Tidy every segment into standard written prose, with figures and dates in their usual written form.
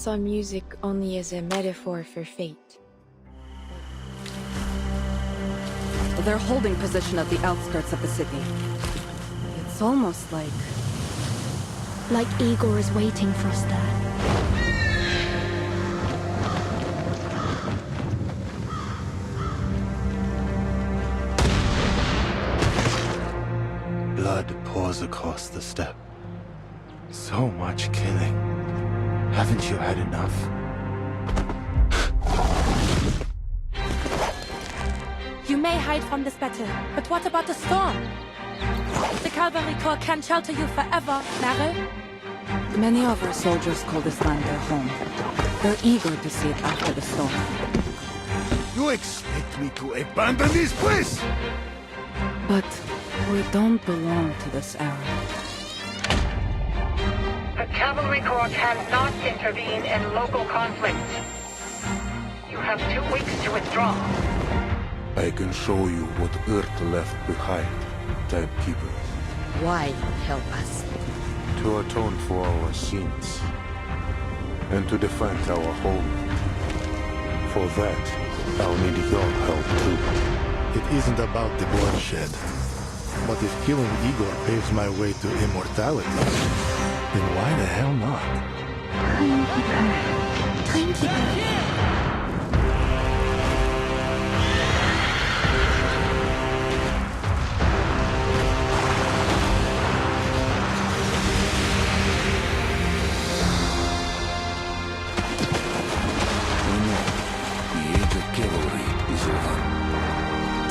saw music only as a metaphor for fate. They're holding position at the outskirts of the city. It's almost like... Like Igor is waiting for us there. Blood pours across the steppe. So much killing. Haven't you had enough? You may hide from this battle, but what about the storm? The Cavalry Corps can shelter you forever, Meryl. Many of our soldiers call this land their home. They're eager to see it after the storm. You expect me to abandon this place? But we don't belong to this era. The Cavalry Corps cannot intervene in local conflict. You have 2 weeks to withdraw. I can show you what Earth left behind, Timekeeper. Why help us? To atone for our sins. And to defend our home. For that, I'll need your help too. It isn't about the bloodshed. But if killing Igor paves my way to immortality, then why the hell not? Timekeeper.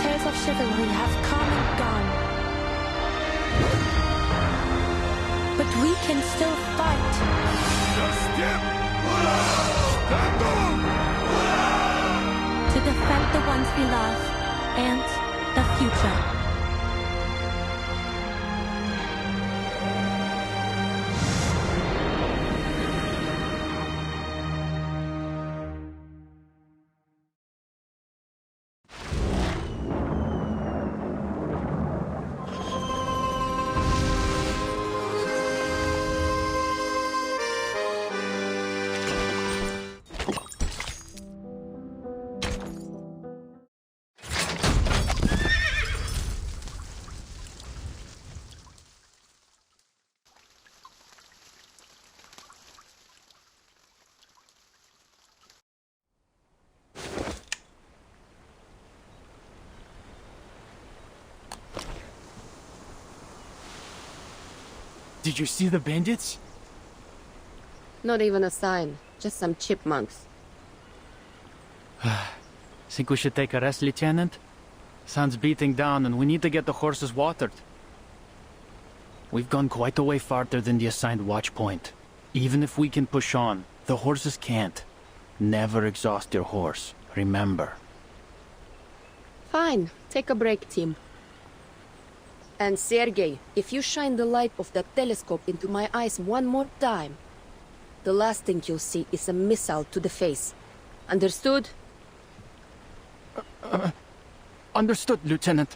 Tales of chivalry have come and gone. But we can still fight. To defend the ones we love and the future. Did you see the bandits? Not even a sign. Just some chipmunks. Think we should take a rest, Lieutenant? Sun's beating down and we need to get the horses watered. We've gone quite a way farther than the assigned watch point. Even if we can push on, the horses can't. Never exhaust your horse, remember. Fine. Take a break, team. And Sergei, if you shine the light of that telescope into my eyes one more time, the last thing you'll see is a missile to the face. Understood? Understood, Lieutenant.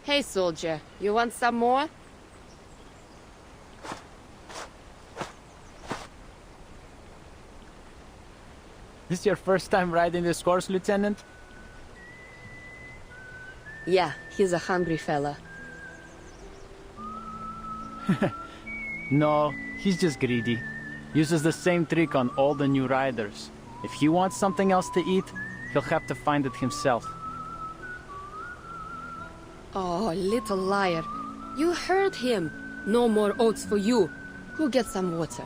Hey, soldier. You want some more? This your first time riding this horse, Lieutenant? Yeah, he's a hungry fella. No, he's just greedy. Uses the same trick on all the new riders. If he wants something else to eat, he'll have to find it himself. Oh, little liar. You heard him. No more oats for you. Go get some water.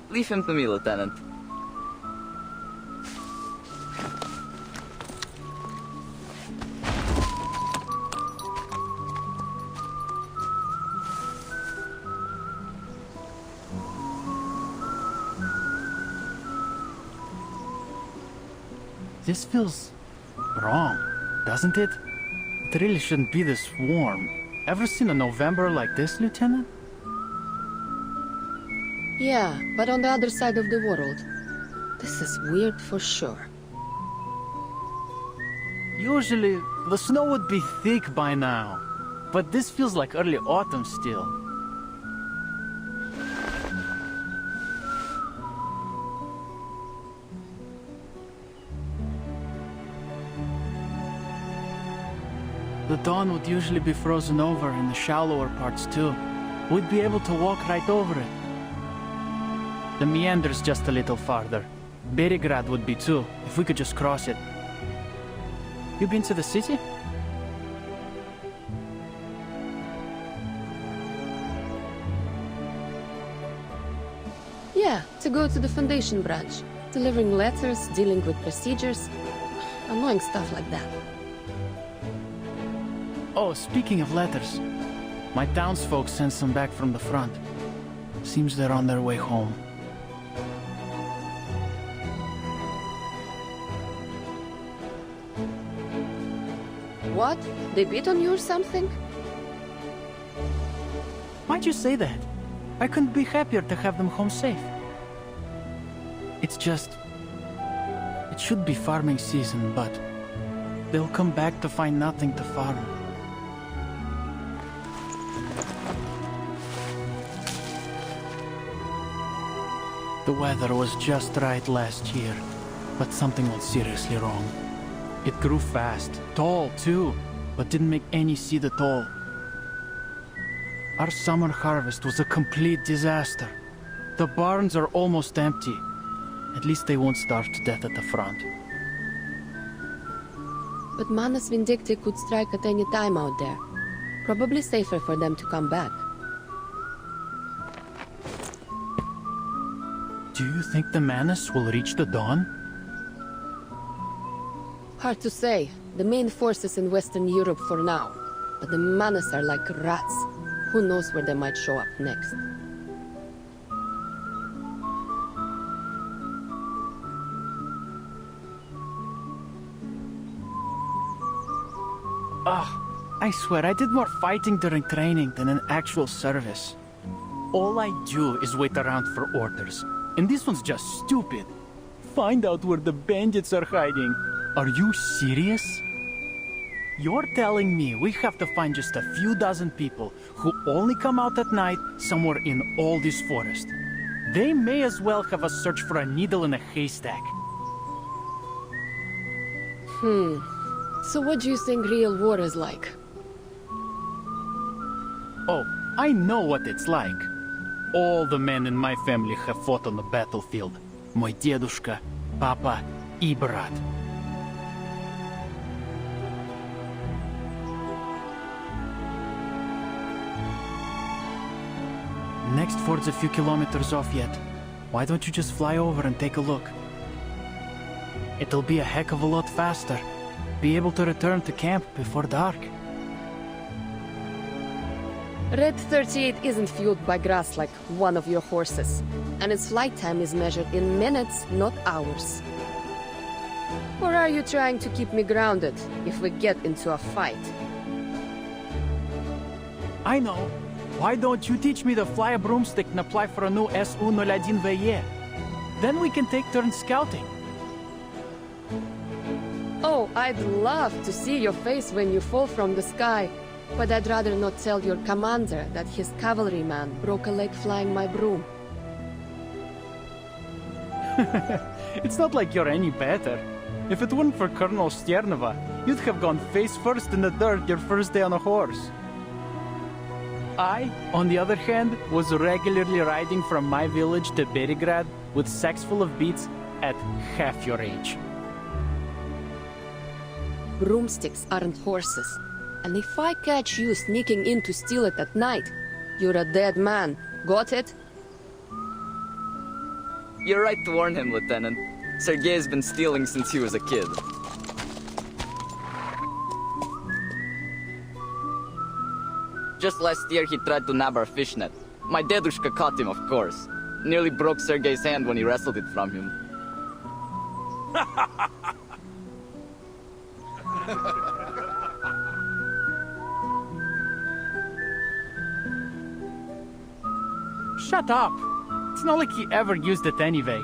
Leave him to me, Lieutenant. This feels wrong, doesn't it? It really shouldn't be this warm. Ever seen a November like this, Lieutenant? Yeah, but on the other side of the world. This is weird for sure. Usually, the snow would be thick by now. But this feels like early autumn still. The dawn would usually be frozen over in the shallower parts too. We'd be able to walk right over it. The meander's just a little farther. Berigrad would be too, if we could just cross it. You been to the city? Yeah, to go to the Foundation branch. Delivering letters, dealing with procedures. Annoying stuff like that. Oh, speaking of letters. My townsfolk sent some back from the front. Seems they're on their way home. What? They beat on you or something? Why'd you say that? I couldn't be happier to have them home safe. It's just... It should be farming season, but... They'll come back to find nothing to farm. The weather was just right last year, but something went seriously wrong. It grew fast, tall too, but didn't make any seed at all. Our summer harvest was a complete disaster. The barns are almost empty. At least they won't starve to death at the front. But Manus Vindicti could strike at any time out there. Probably safer for them to come back. Do you think the Manus will reach the dawn? Hard to say. The main force is in Western Europe for now. But the Manus are like rats. Who knows where they might show up next? I swear I did more fighting during training than in actual service. All I do is wait around for orders. And this one's just stupid. Find out where the bandits are hiding. Are you serious? You're telling me we have to find just a few dozen people who only come out at night somewhere in all this forest. They may as well have us search for a needle in a haystack. So what do you think real war is like? Oh, I know what it's like. All the men in my family have fought on the battlefield. Мой дедушка, папа и брат. Next ford's a few kilometers off yet. Why don't you just fly over and take a look? It'll be a heck of a lot faster. Be able to return to camp before dark. Red 38 isn't fueled by grass like one of your horses. And its flight time is measured in minutes, not hours. Or are you trying to keep me grounded if we get into a fight? I know. Why don't you teach me to fly a broomstick and apply for a new SU-01VE? Then we can take turns scouting. Oh, I'd love to see your face when you fall from the sky. But I'd rather not tell your commander that his cavalryman broke a leg flying my broom. It's not like you're any better. If it weren't for Colonel Sternova, you'd have gone face first in the dirt your first day on a horse. I, on the other hand, was regularly riding from my village to Berigrad with sacks full of beets at half your age. Broomsticks aren't horses. And if I catch you sneaking in to steal it at night, you're a dead man. Got it? You're right to warn him, Lieutenant. Sergei's been stealing since he was a kid. Just last year he tried to nab our fishnet. My dedushka caught him, of course. Nearly broke Sergei's hand when he wrestled it from him. Shut up! It's not like he ever used it anyway.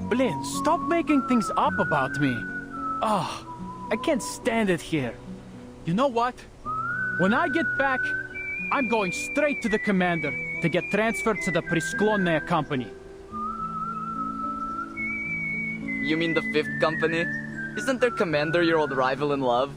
Blin, stop making things up about me. Oh, I can't stand it here. You know what? When I get back, I'm going straight to the commander to get transferred to the Prisklonnaya company. You mean the 5th Company? Isn't their commander your old rival in love?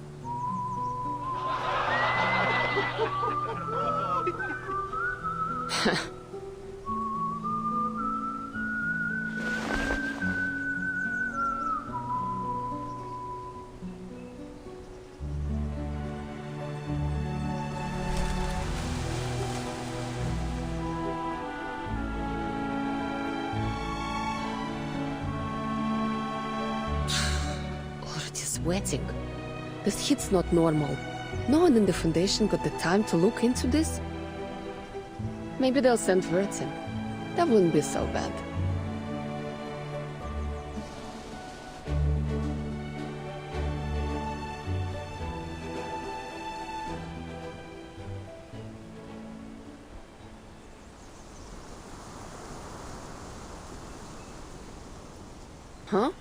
Sweating. This heat's not normal. No one in the Foundation got the time to look into this? Maybe they'll send Vertin. That wouldn't be so bad. Huh?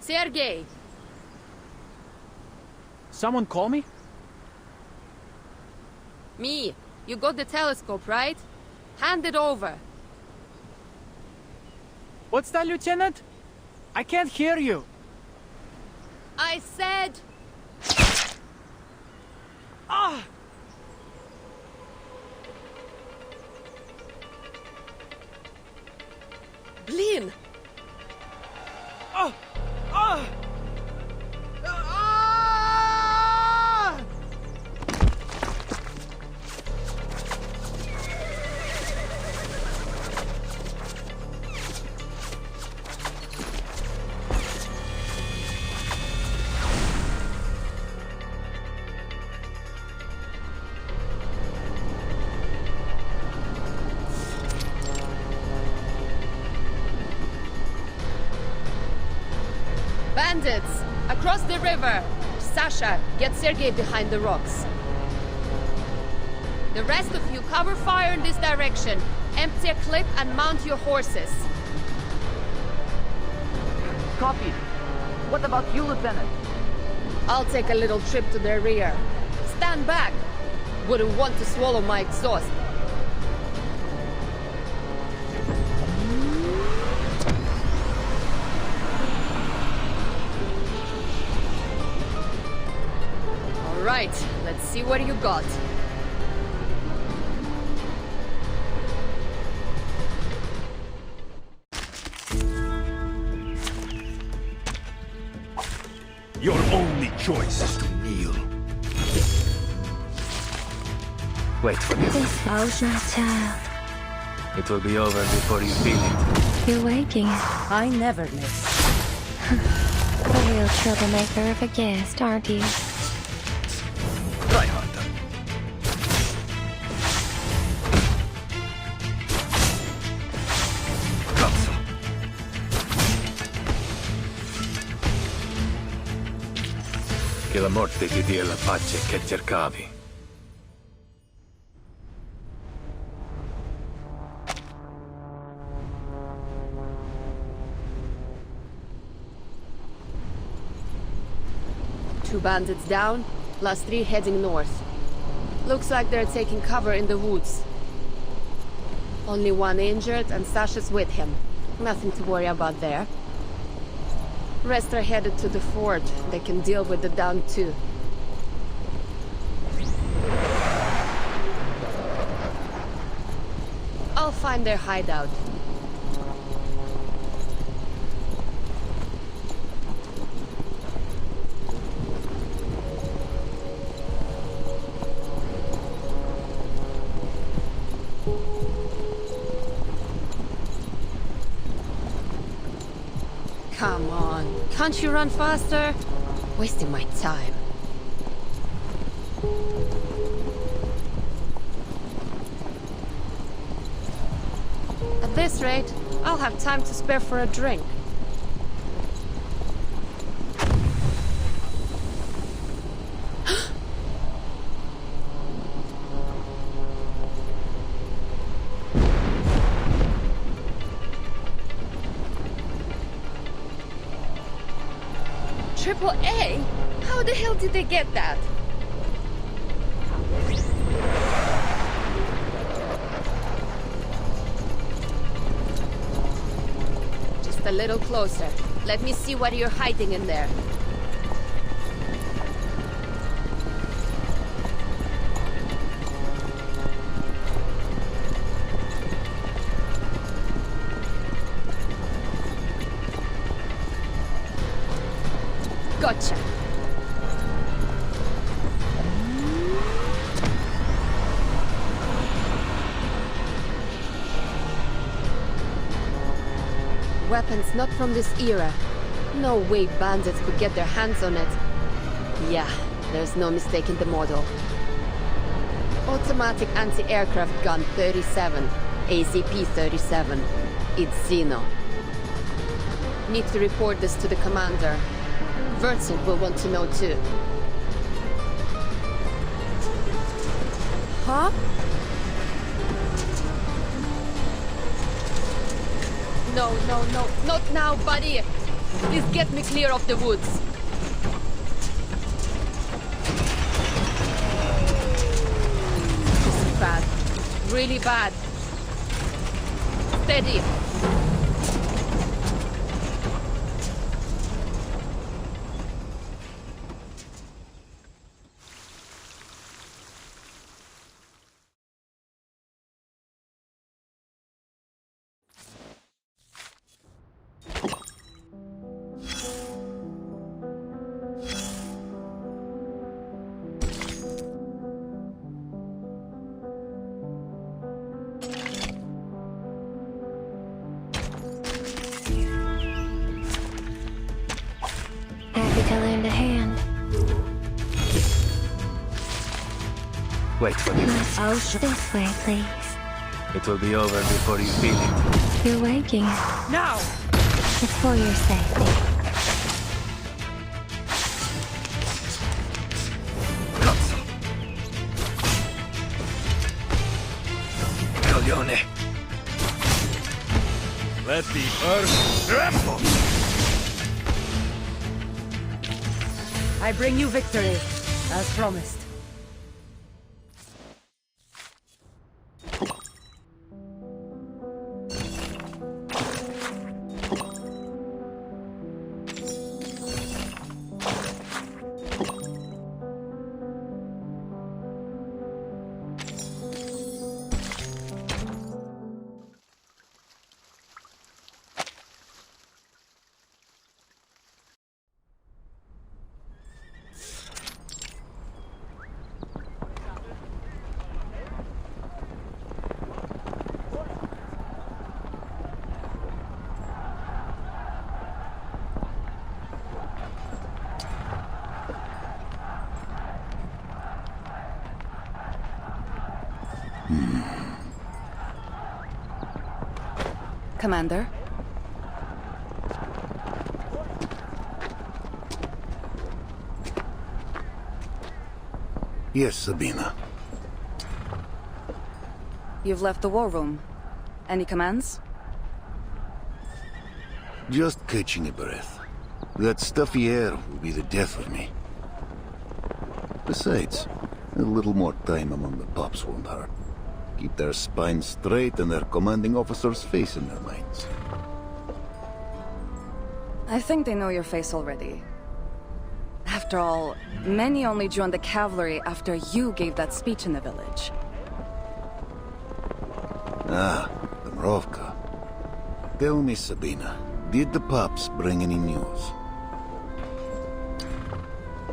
Sergei! Someone call me? Me. You got the telescope, right? Hand it over. What's that, Lieutenant? I can't hear you. I said... Ah! Blin! Ah! Ah! Bandits! Across the river! Sasha, get Sergei behind the rocks. The rest of you cover fire in this direction. Empty a clip and mount your horses. Copy. What about you, Lieutenant? I'll take a little trip to their rear. Stand back! Wouldn't want to swallow my exhaust. Right, let's see what you got. Your only choice is to kneel. Wait for me. Dispose my child. It will be over before you feel it. You're waking. I never miss. The real troublemaker of a guest, aren't you? Try harder. Cazzo. Che la morte ti dia la pace che cercavi. Two bandits down, last 3 heading north. Looks like they're taking cover in the woods. Only one injured and Sasha's with him. Nothing to worry about there. Rest are headed to the fort. They can deal with the down too. I'll find their hideout. Come on, can't you run faster? Wasting my time. this rate, I'll have time to spare for a drink. Triple A? How the hell did they get that? Just a little closer. Let me see what you're hiding in there. Gotcha. Weapons not from this era. No way bandits could get their hands on it. Yeah, there's no mistaking the model. Automatic anti-aircraft gun 37, ACP-37. It's Xeno. Need to report this to the commander. Wurzel will want to know too. Huh? No, no, no, not now, buddy! Please get me clear of the woods. This is bad. Really bad. Steady. Happy to lend a hand. Wait for me. Oh, this way, please. It will be over before you feel it. You're waking. Now! It's for your safety. Coglione. Let the earth tremble! I bring you victory, as promised. Commander? Yes, Sabina. You've left the war room. Any commands? Just catching a breath. That stuffy air will be the death of me. Besides, a little more time among the pups won't hurt. Keep their spines straight and their commanding officer's face in their minds. I think they know your face already. After all, many only joined the cavalry after you gave that speech in the village. Ah, the Mrovka. Tell me, Sabina, did the pups bring any news?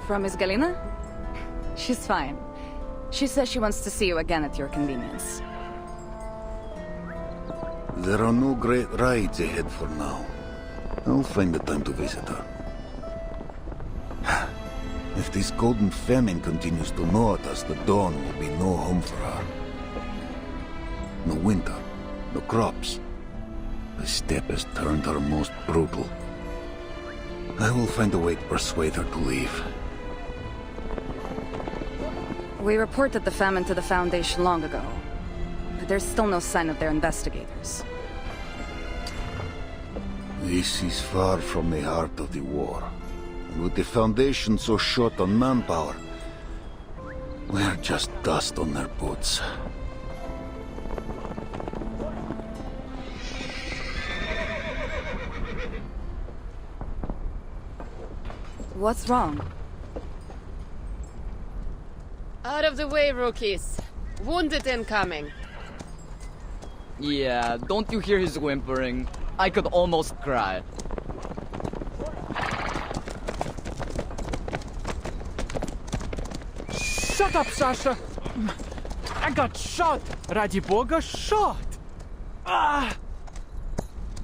From Miss Galina? She's fine. She says she wants to see you again at your convenience. There are no great rides ahead for now. I'll find the time to visit her. If this golden famine continues to gnaw at us, the dawn will be no home for her. No winter, no crops, The steppe has turned her most brutal. I will find a way to persuade her to leave. We reported the famine to the Foundation long ago, but there's still no sign of their investigators. This is far from the heart of the war. And with the Foundation so short on manpower, we're just dust on their boots. What's wrong? Out of the way, rookies. Wounded incoming. Yeah, don't you hear his whimpering? I could almost cry. Shut up, Sasha! I got shot! Ради бога, shot!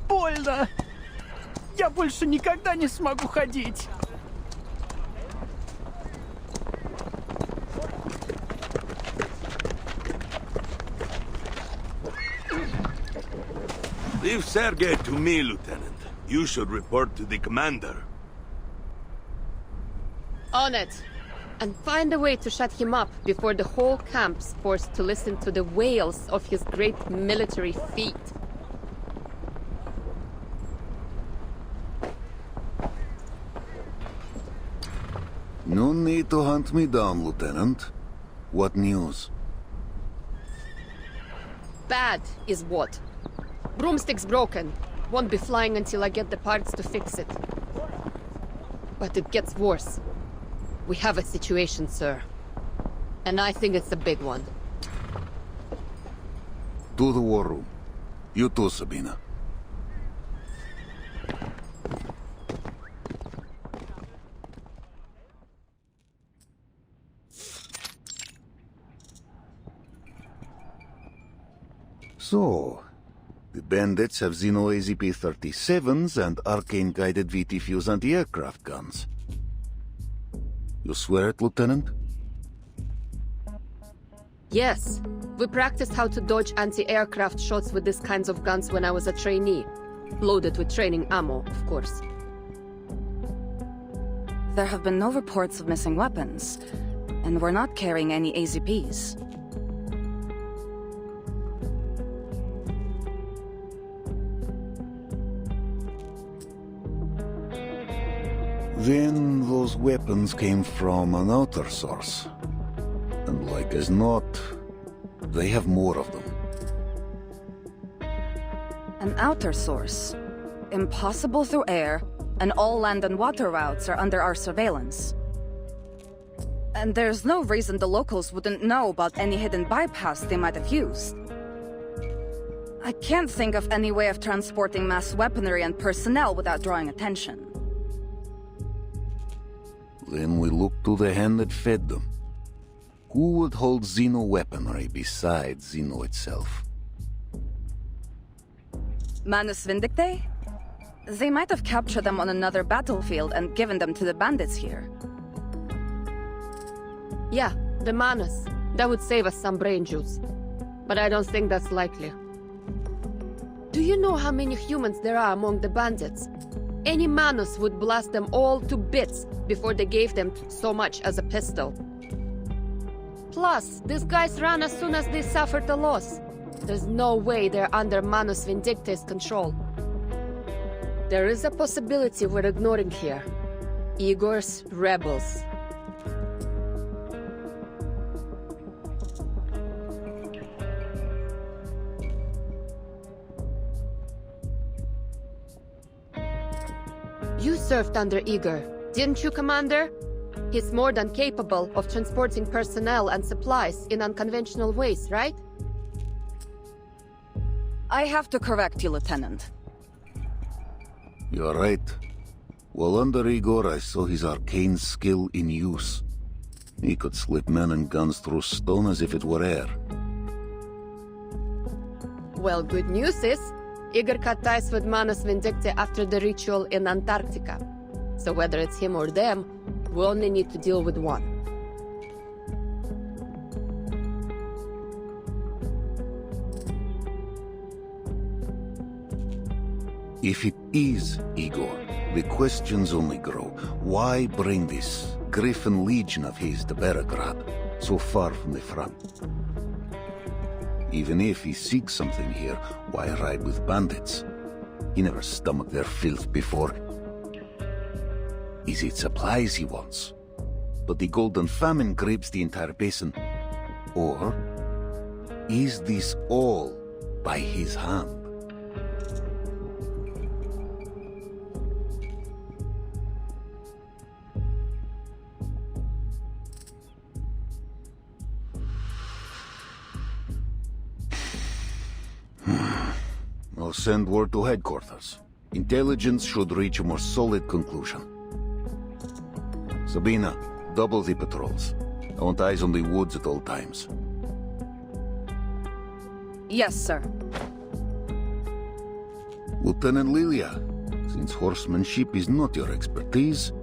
Больно! Я больше никогда не смогу ходить! Leave Sergei to me, Lieutenant. You should report to the commander. On it. And find a way to shut him up before the whole camp's forced to listen to the wails of his great military feat. No need to hunt me down, Lieutenant. What news? Bad is what? Broomstick's broken. Won't be flying until I get the parts to fix it. But it gets worse. We have a situation, sir. And I think it's a big one. To the war room. You too, Sabina. So, the bandits have Xeno AZP-37s and arcane-guided VT-Fuse anti-aircraft guns. You swear it, Lieutenant? Yes. We practiced how to dodge anti-aircraft shots with these kinds of guns when I was a trainee. Loaded with training ammo, of course. There have been no reports of missing weapons, and we're not carrying any AZPs. Then those weapons came from an outer source. And like as not, they have more of them. An outer source. Impossible through air, and all land and water routes are under our surveillance. And there's no reason the locals wouldn't know about any hidden bypass they might have used. I can't think of any way of transporting mass weaponry and personnel without drawing attention. Then we look to the hand that fed them. Who would hold Xeno weaponry besides Xeno itself? Manus Vindictae? They might have captured them on another battlefield and given them to the bandits here. Yeah, the Manus. That would save us some brain juice. But I don't think that's likely. Do you know how many humans there are among the bandits? Any Manus would blast them all to bits before they gave them so much as a pistol. Plus, these guys ran as soon as they suffered a loss. There's no way they're under Manus Vindictae's control. There is a possibility we're ignoring here. Igor's rebels. You served under Igor, didn't you, Commander? He's more than capable of transporting personnel and supplies in unconventional ways, right? I have to correct you, Lieutenant. You're right. While under Igor, I saw his arcane skill in use. He could slip men and guns through stone as if it were air. Well, good news is, Igor cut ties with Manus Vindictae after the ritual in Antarctica. So whether it's him or them, we only need to deal with one. If it is Igor, the questions only grow. Why bring this Griffin Legion of his to Beregrad, so far from the front? Even if he seeks something here, why ride with bandits? He never stomached their filth before. Is it supplies he wants? But the Golden Famine grips the entire basin. Or is this all by his hand? I'll send word to headquarters. Intelligence should reach a more solid conclusion. Sabina, double the patrols. I want eyes on the woods at all times. Yes, sir. Lieutenant Lilia, since horsemanship is not your expertise,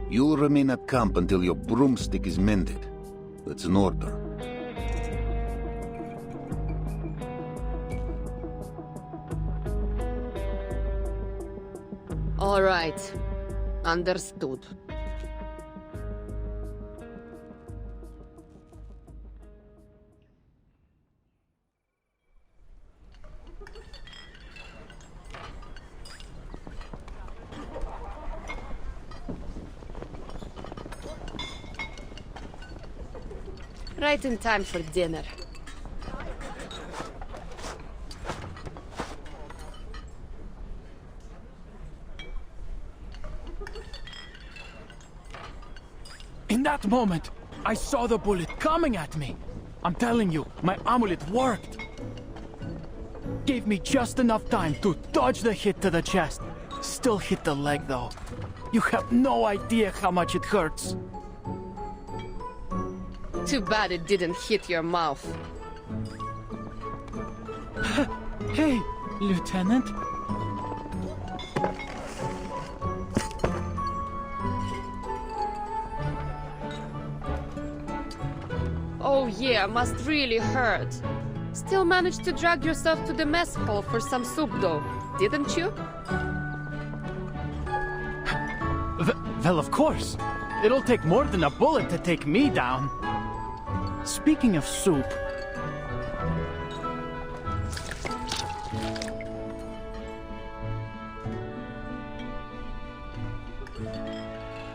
you'll remain at camp until your broomstick is mended. That's an order. All right. Understood. Right in time for dinner. In that moment, I saw the bullet coming at me. I'm telling you, my amulet worked. Gave me just enough time to dodge the hit to the chest. Still hit the leg though. You have no idea how much it hurts. Too bad it didn't hit your mouth. Hey, Lieutenant. Oh yeah, must really hurt. Still managed to drag yourself to the mess hall for some soup though, didn't you? Well, of course. It'll take more than a bullet to take me down. Speaking of soup...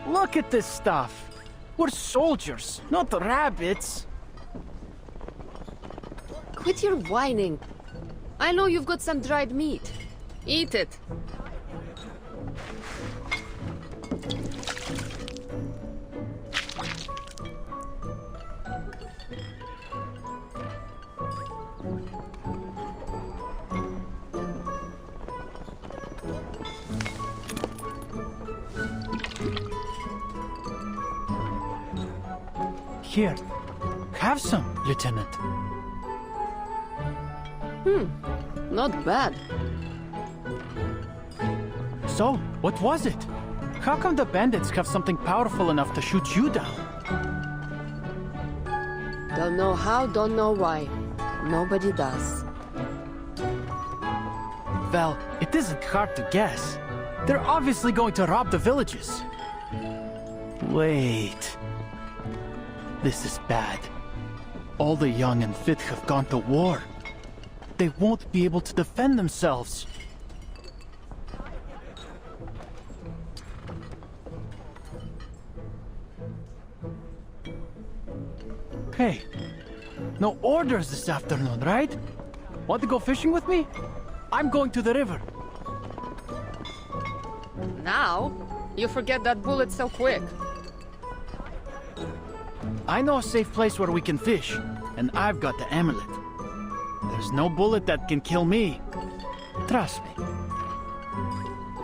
Look at this stuff. We're soldiers, not rabbits. Quit your whining. I know you've got some dried meat. Eat it. Here, have some, Lieutenant. Not bad. So, what was it? How come the bandits have something powerful enough to shoot you down? Don't know how, don't know why. Nobody does. Well, it isn't hard to guess. They're obviously going to rob the villages. Wait. This is bad. All the young and fit have gone to war. They won't be able to defend themselves. Hey, no orders this afternoon, right? Want to go fishing with me? I'm going to the river. Now? You forget that bullet so quick. I know a safe place where we can fish, and I've got the amulet. There's no bullet that can kill me. Trust me.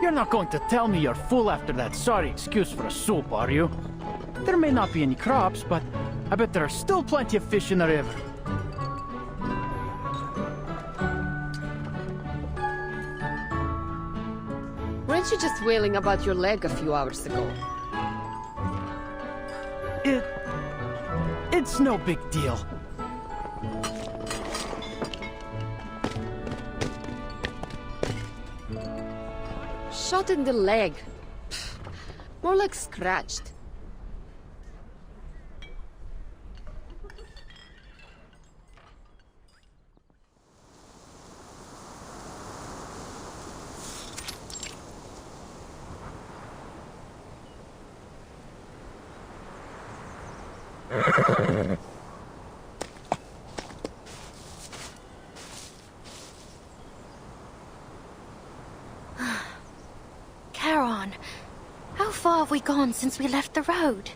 You're not going to tell me you're full after that sorry excuse for a soup, are you? There may not be any crops, but I bet there are still plenty of fish in the river. Weren't you just wailing about your leg a few hours ago? It's no big deal. Shot in the leg. Pfft, more like scratched. Charon, how far have we gone since we left the road?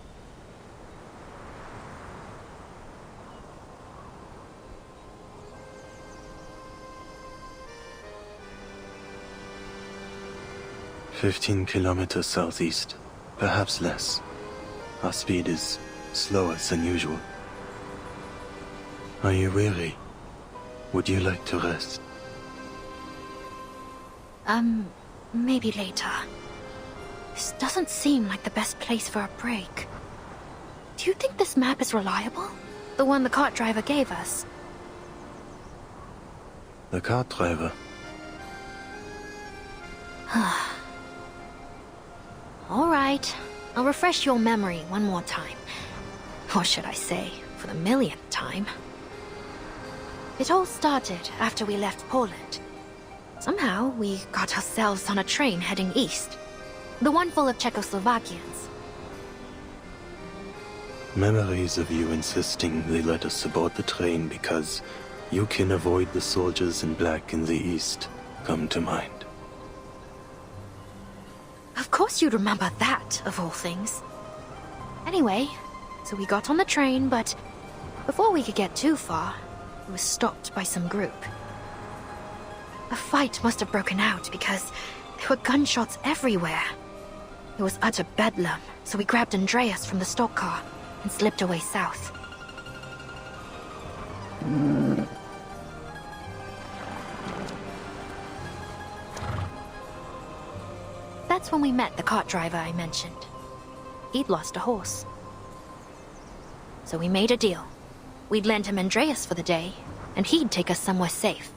"15 kilometers southeast, perhaps less. Our speed is slower than usual. Are you weary? Would you like to rest?" Maybe later. This doesn't seem like the best place for a break. Do you think this map is reliable? The one the cart driver gave us? The cart driver? All right. I'll refresh your memory one more time. Or should I say, for the millionth time. It all started after we left Poland. Somehow, we got ourselves on a train heading east. The one full of Czechoslovakians. Memories of you insisting they let us aboard the train because you can avoid the soldiers in black in the east come to mind. Of course you'd remember that, of all things. Anyway, so we got on the train, but before we could get too far, it was stopped by some group. A fight must have broken out because there were gunshots everywhere. It was utter bedlam, so we grabbed Andreas from the stock car and slipped away south. That's when we met the cart driver I mentioned. He'd lost a horse. So we made a deal. We'd lend him Andreas for the day, and he'd take us somewhere safe.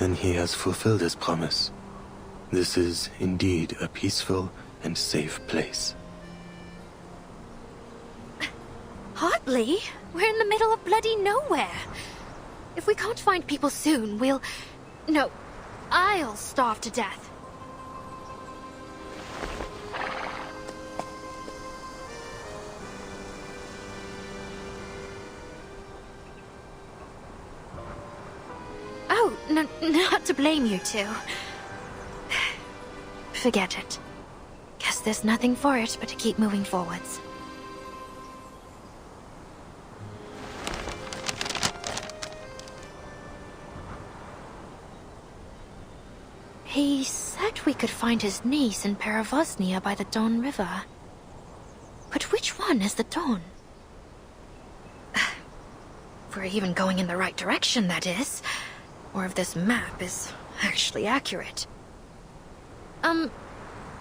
Then he has fulfilled his promise. This is indeed a peaceful and safe place. Hardly. We're in the middle of bloody nowhere. If we can't find people soon, No, I'll starve to death. Oh, no, not to blame you two. Forget it. Guess there's nothing for it but to keep moving forwards. He said we could find his niece in Peravosnia by the Don River. But which one is the Don? If we're even going in the right direction, that is. Or if this map is actually accurate.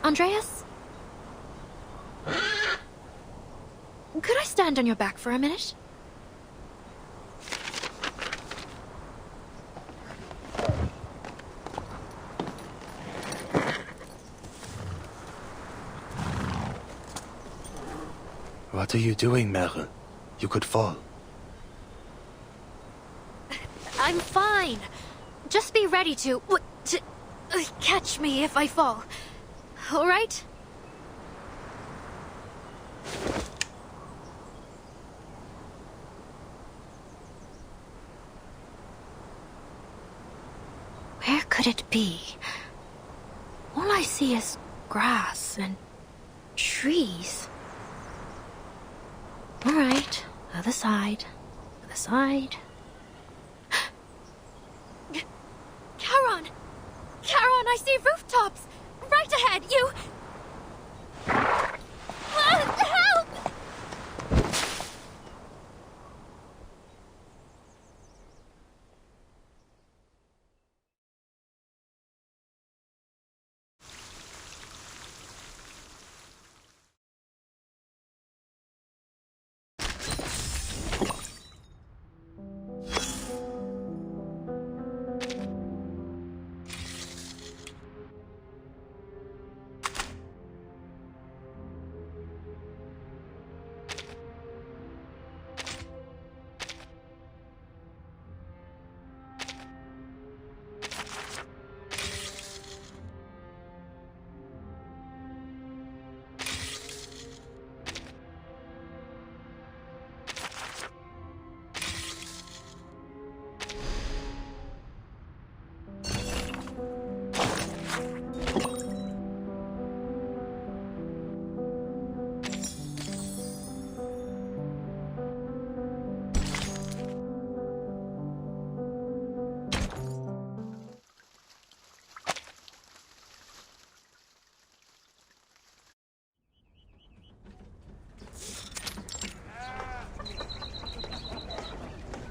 Andreas? Could I stand on your back for a minute? What are you doing, Meryl? You could fall. I'm fine. Just be ready to catch me if I fall. All right? Where could it be? All I see is grass and trees. All right, other side, other side. Charon! Charon, I see rooftops! Right ahead, you... Help!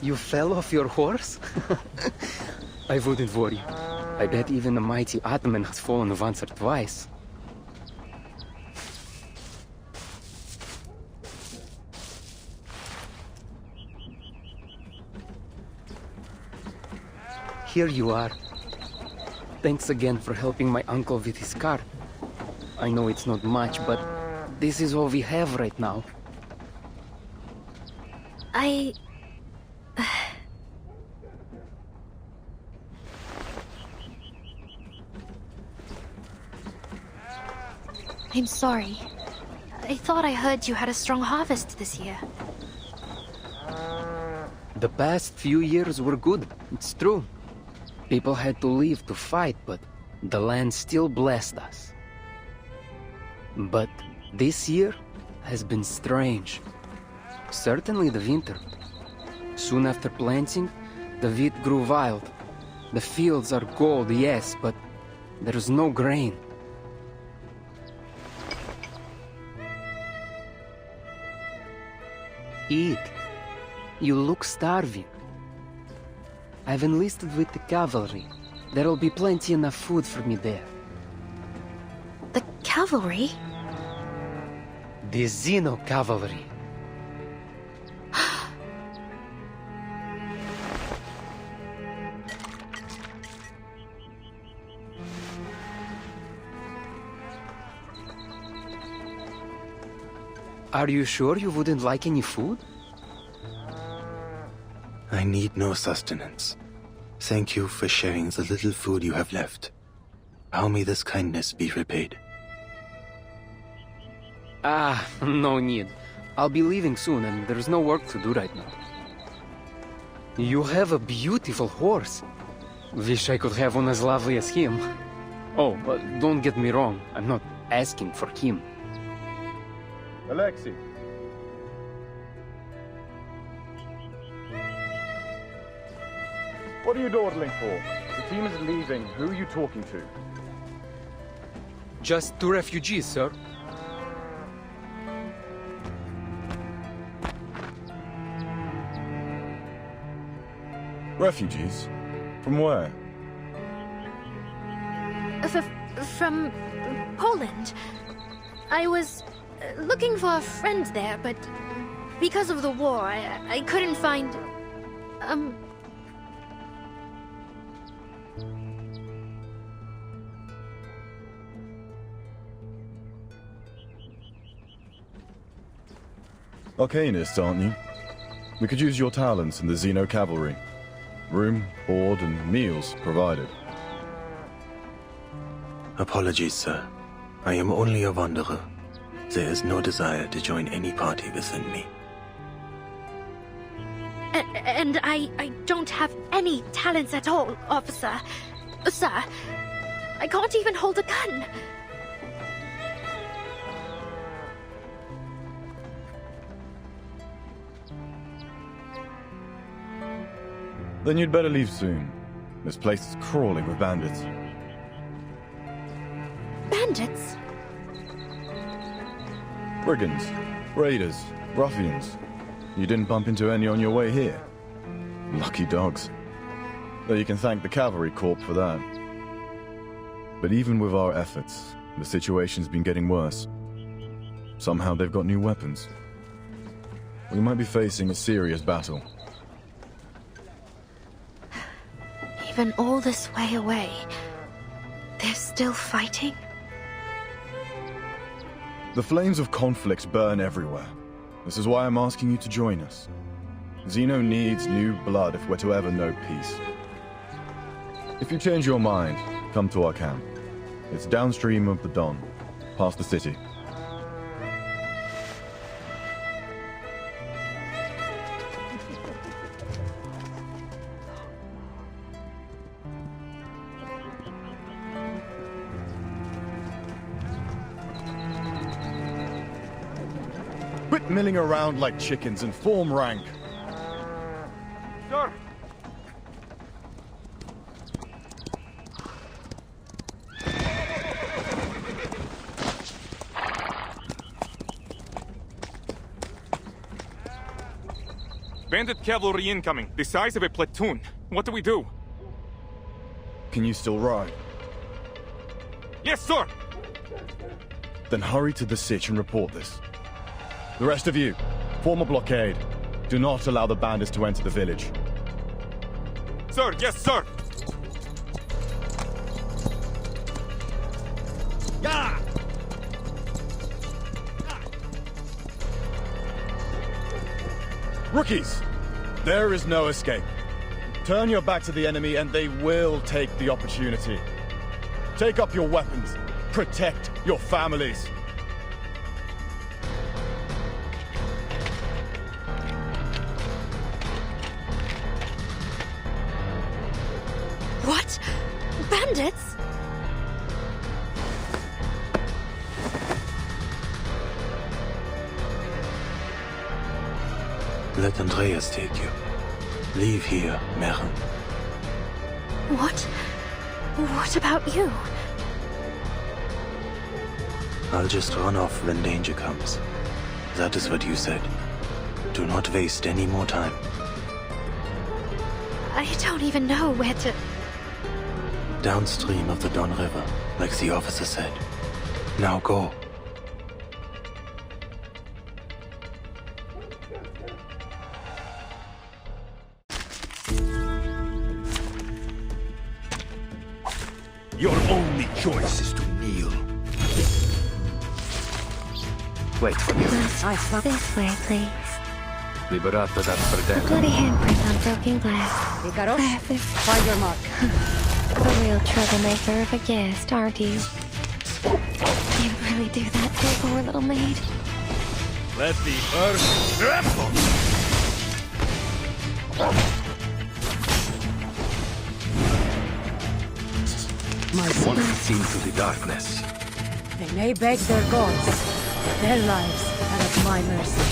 You fell off your horse? I wouldn't worry. I bet even the mighty Atman has fallen once or twice. Here you are. Thanks again for helping my uncle with his car. I know it's not much, but this is all we have right now. I'm sorry. I thought I heard you had a strong harvest this year. The past few years were good, it's true. People had to leave to fight, but the land still blessed us. But this year has been strange. Certainly the winter. Soon after planting, the wheat grew wild. The fields are gold, yes, but there's no grain. Eat. You look starving. I've enlisted with the cavalry. There'll be plenty enough food for me there. The cavalry? The Xeno cavalry. Are you sure you wouldn't like any food? I need no sustenance. Thank you for sharing the little food you have left. How may this kindness be repaid? No need. I'll be leaving soon and there's no work to do right now. You have a beautiful horse. Wish I could have one as lovely as him. Oh, but don't get me wrong. I'm not asking for him. Alexei. What are you dawdling for? The team is leaving. Who are you talking to? Just 2 refugees, sir. Refugees? From where? From Poland. I was looking for a friend there, but because of the war, I couldn't find... Arcanists, aren't you? We could use your talents in the Xeno cavalry. Room, board, and meals provided. Apologies, sir. I am only a wanderer. There is no desire to join any party within me. And I don't have any talents at all, officer. Sir, I can't even hold a gun. Then you'd better leave soon. This place is crawling with bandits. Bandits? Brigands, raiders, ruffians. You didn't bump into any on your way here. Lucky dogs. Though you can thank the cavalry corps for that. But even with our efforts, the situation's been getting worse. Somehow they've got new weapons. We might be facing a serious battle. Even all this way away, they're still fighting? The flames of conflict burn everywhere. This is why I'm asking you to join us. Xeno needs new blood if we're to ever know peace. If you change your mind, come to our camp. It's downstream of the Don, past the city. Quit milling around like chickens and form rank. Sir! Bandit cavalry incoming, the size of a platoon. What do we do? Can you still ride? Yes, sir! Then hurry to the sitch and report this. The rest of you, form a blockade. Do not allow the bandits to enter the village. Sir, yes, sir! Yeah! Rookies! There is no escape. Turn your back to the enemy and they will take the opportunity. Take up your weapons. Protect your families. What? Bandits? Let Andreas take you. Leave here, Merrin. What? What about you? I'll just run off when danger comes. That is what you said. Do not waste any more time. I don't even know where to... Downstream of the Don River, like the officer said. Now go. Your only choice is to kneel. Wait for me. This way, please. Liberato da Fredero. Bloody handprint on broken glass. Ikaros, find your mark. A real troublemaker of a guest, aren't you? You'd really do that to a poor little maid. Let the earth tremble! One into the darkness. They may beg their gods. Their lives are at my mercy.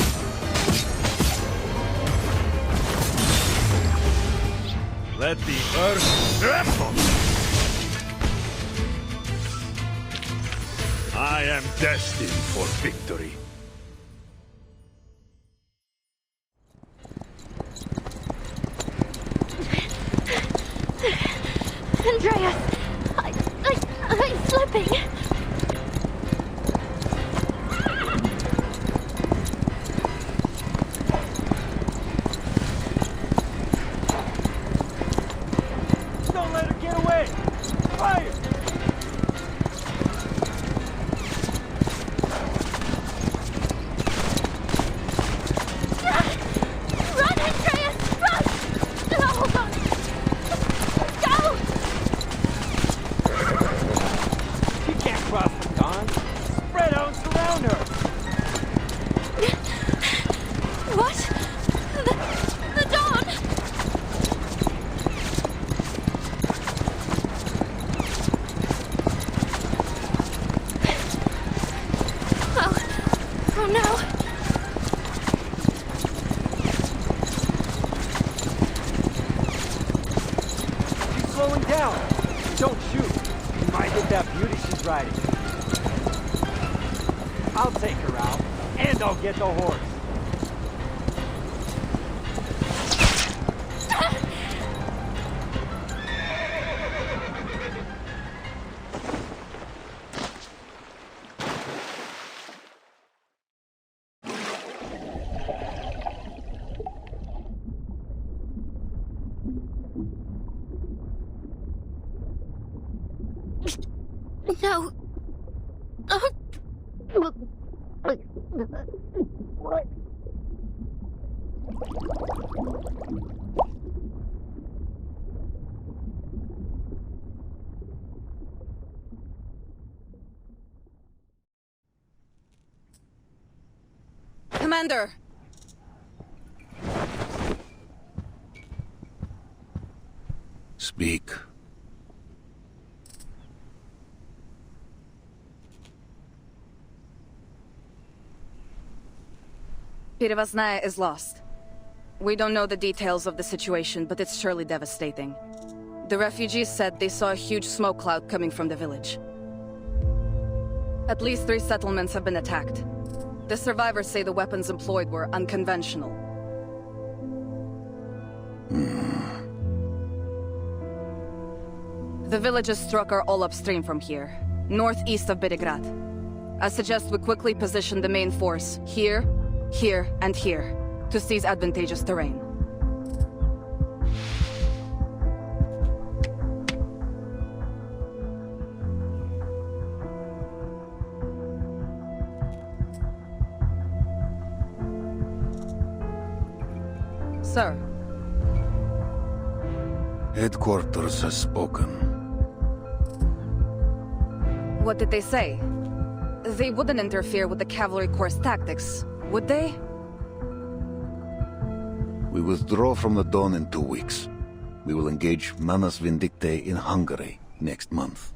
Let the earth tremble! I am destined for victory. Andreas! I'm slipping! Don't let her get away! Fire! Run, Andreas! Run! No, hold on! Go! She can't cross the Don. Spread out and surround her! What? The Dawn! Oh no! She's slowing down. Don't shoot. You might hit that beauty she's riding. I'll take her out, and I'll get the horse. No. Commander! Speak. Perevasnaya is lost. We don't know the details of the situation, but it's surely devastating. The refugees said they saw a huge smoke cloud coming from the village. At least 3 settlements have been attacked. The survivors say the weapons employed were unconventional. The villages struck are all upstream from here, northeast of Bedigrad. I suggest we quickly position the main force here, here, and here, to seize advantageous terrain. Sir. Headquarters has spoken. What did they say? They wouldn't interfere with the Cavalry Corps' tactics, would they? We withdraw from the Dawn in 2 weeks. We will engage Manus Vindictae in Hungary next month.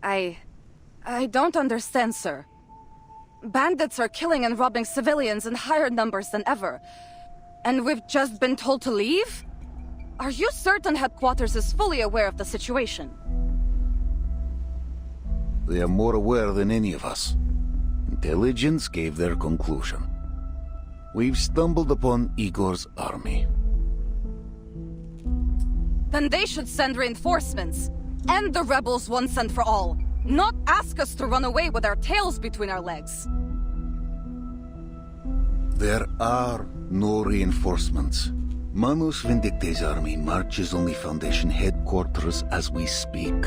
I don't understand, sir. Bandits are killing and robbing civilians in higher numbers than ever. And we've just been told to leave? Are you certain headquarters is fully aware of the situation? They are more aware than any of us. Intelligence gave their conclusion. We've stumbled upon Igor's army. Then they should send reinforcements. End the rebels once and for all. Not ask us to run away with our tails between our legs. There are no reinforcements. Manus Vindictae's army marches on the Foundation headquarters as we speak.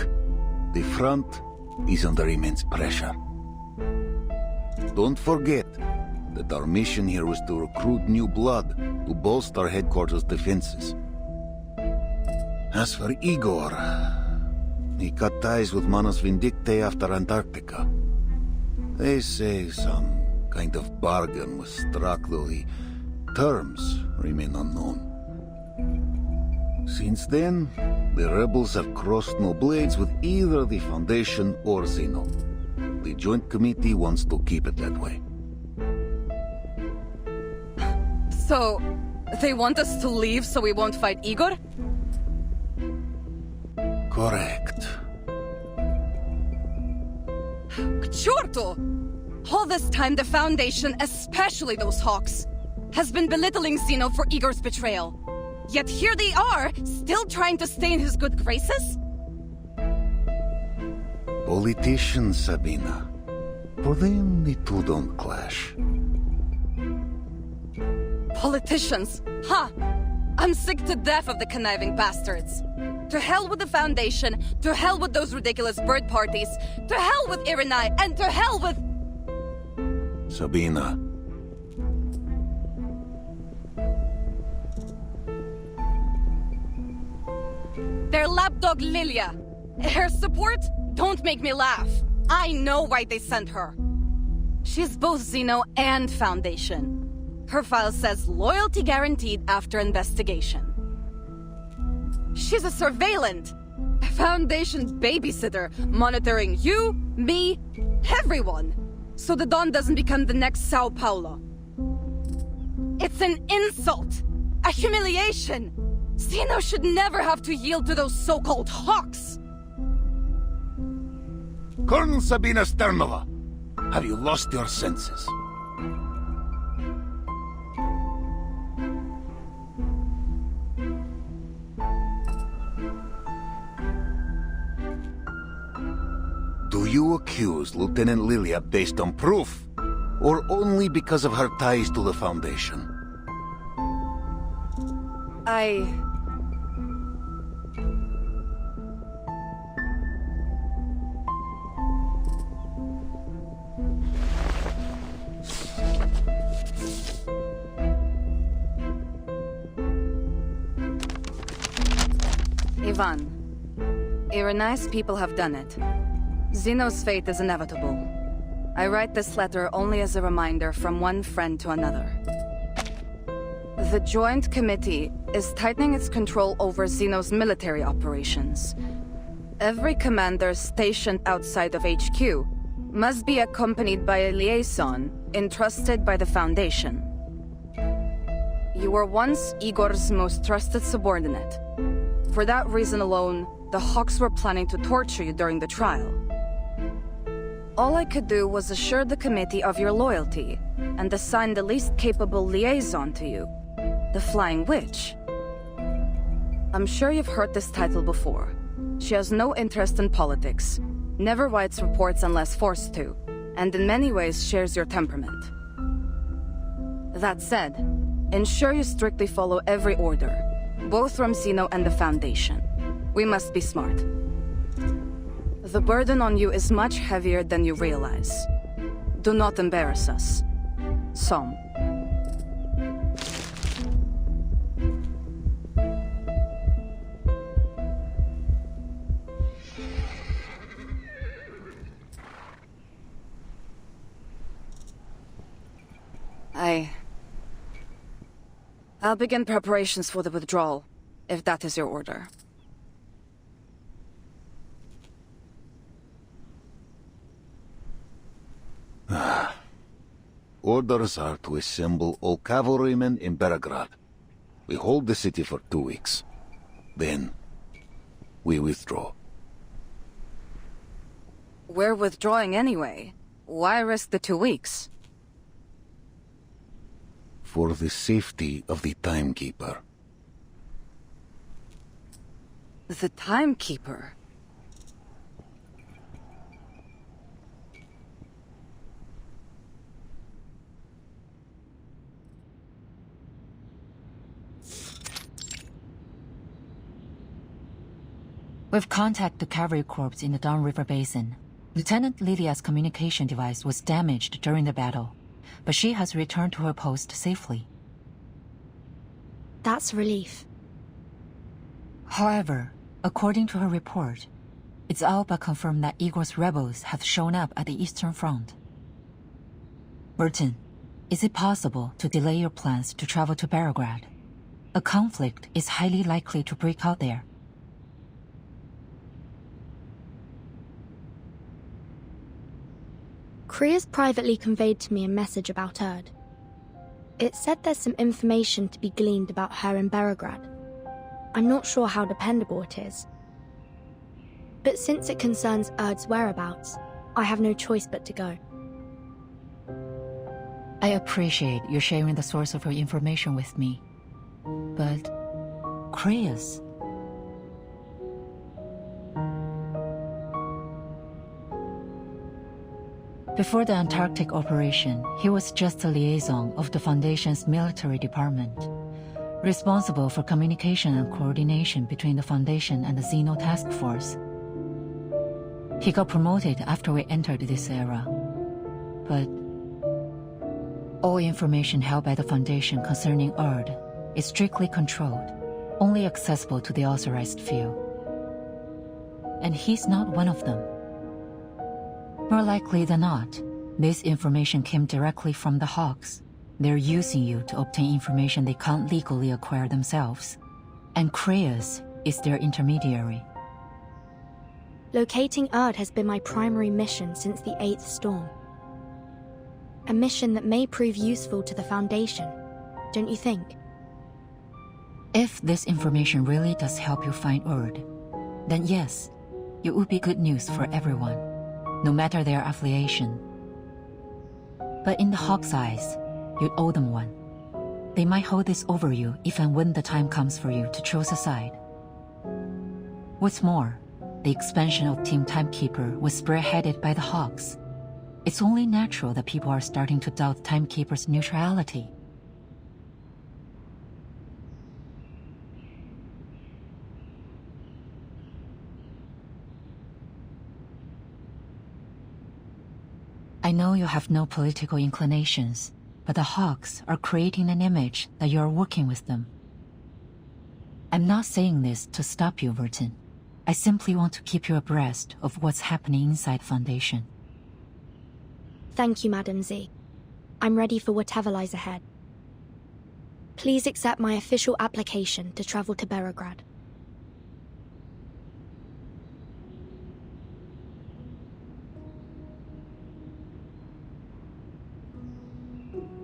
The front is under immense pressure. Don't forget that our mission here was to recruit new blood to bolster headquarters' defenses. As for Igor, he cut ties with Manus Vindictae after Antarctica. They say some kind of bargain was struck, though the terms remain unknown. Since then, the rebels have crossed no blades with either the Foundation or Zeno. The Joint Committee wants to keep it that way. So, they want us to leave so we won't fight Igor? Correct. Chorto! All this time the Foundation, especially those Hawks, has been belittling Zeno for Igor's betrayal. Yet here they are, still trying to stay in his good graces? Politicians, Sabina. For them, the two don't clash. Politicians? Ha! I'm sick to death of the conniving bastards. To hell with the Foundation, to hell with those ridiculous bird parties, to hell with Irenai, and to hell with... Sabina. Their lapdog Lilia. Her support? Don't make me laugh. I know why they sent her. She's both Zeno and Foundation. Her file says loyalty guaranteed after investigation. She's a surveillant. A Foundation babysitter, monitoring you, me, everyone. So the Dawn doesn't become the next Sao Paulo. It's an insult. A humiliation. Zeno should never have to yield to those so-called Hawks! Colonel Sabina Sternova, have you lost your senses? Do you accuse Lieutenant Lilia based on proof, or only because of her ties to the Foundation? Ivan, Irenai's people have done it. Zeno's fate is inevitable. I write this letter only as a reminder from one friend to another. The Joint Committee is tightening its control over Zeno's military operations. Every commander stationed outside of HQ must be accompanied by a liaison entrusted by the Foundation. You were once Igor's most trusted subordinate. For that reason alone, the Hawks were planning to torture you during the trial. All I could do was assure the committee of your loyalty, and assign the least capable liaison to you. The Flying Witch. I'm sure you've heard this title before. She has no interest in politics, never writes reports unless forced to, and in many ways shares your temperament. That said, ensure you strictly follow every order, both from Xeno and the Foundation. We must be smart. The burden on you is much heavier than you realize. Do not embarrass us. Som. I'll begin preparations for the withdrawal, if that is your order. Orders are to assemble all cavalrymen in Belgrade. We hold the city for 2 weeks. Then, we withdraw. We're withdrawing anyway. Why risk the 2 weeks? For the safety of the Timekeeper. The Timekeeper? We've contacted the Cavalry Corps in the Downriver Basin. Lieutenant Lydia's communication device was damaged during the battle, but she has returned to her post safely. That's a relief. However, according to her report, it's all but confirmed that Igor's rebels have shown up at the Eastern Front. Burton, is it possible to delay your plans to travel to Belgrade? A conflict is highly likely to break out there. Kriya's privately conveyed to me a message about Erd. It said there's some information to be gleaned about her in Belgrade. I'm not sure how dependable it is. But since it concerns Erd's whereabouts, I have no choice but to go. I appreciate you sharing the source of your information with me. But Kriya's... Before the Antarctic operation, he was just a liaison of the Foundation's military department, responsible for communication and coordination between the Foundation and the Xeno Task Force. He got promoted after we entered this era, but all information held by the Foundation concerning Erd is strictly controlled, only accessible to the authorized few. And he's not one of them. More likely than not, this information came directly from the Hawks. They're using you to obtain information they can't legally acquire themselves. And Kriya's is their intermediary. Locating Erd has been my primary mission since the 8th storm. A mission that may prove useful to the Foundation, don't you think? If this information really does help you find Erd, then yes, it would be good news for everyone, no matter their affiliation. But in the Hawks' eyes, you'd owe them one. They might hold this over you if and when the time comes for you to choose a side. What's more, the expansion of Team Timekeeper was spearheaded by the Hawks. It's only natural that people are starting to doubt Timekeeper's neutrality. I know you have no political inclinations, but the Hawks are creating an image that you are working with them. I'm not saying this to stop you, Burton. I simply want to keep you abreast of what's happening inside Foundation. Thank you, Madam Z. I'm ready for whatever lies ahead. Please accept my official application to travel to Belgrade.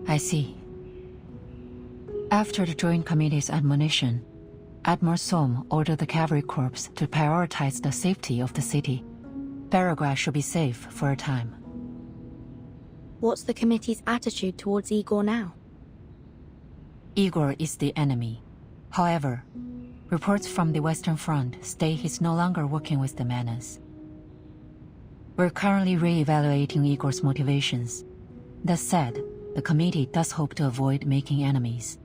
I see. After the Joint Committee's admonition, Admiral Som ordered the Cavalry Corps to prioritize the safety of the city. Belgrade should be safe for a time. What's the committee's attitude towards Igor now? Igor is the enemy. However, reports from the Western Front state he's no longer working with the Menace. We're currently re-evaluating Igor's motivations. That said, the committee does hope to avoid making enemies.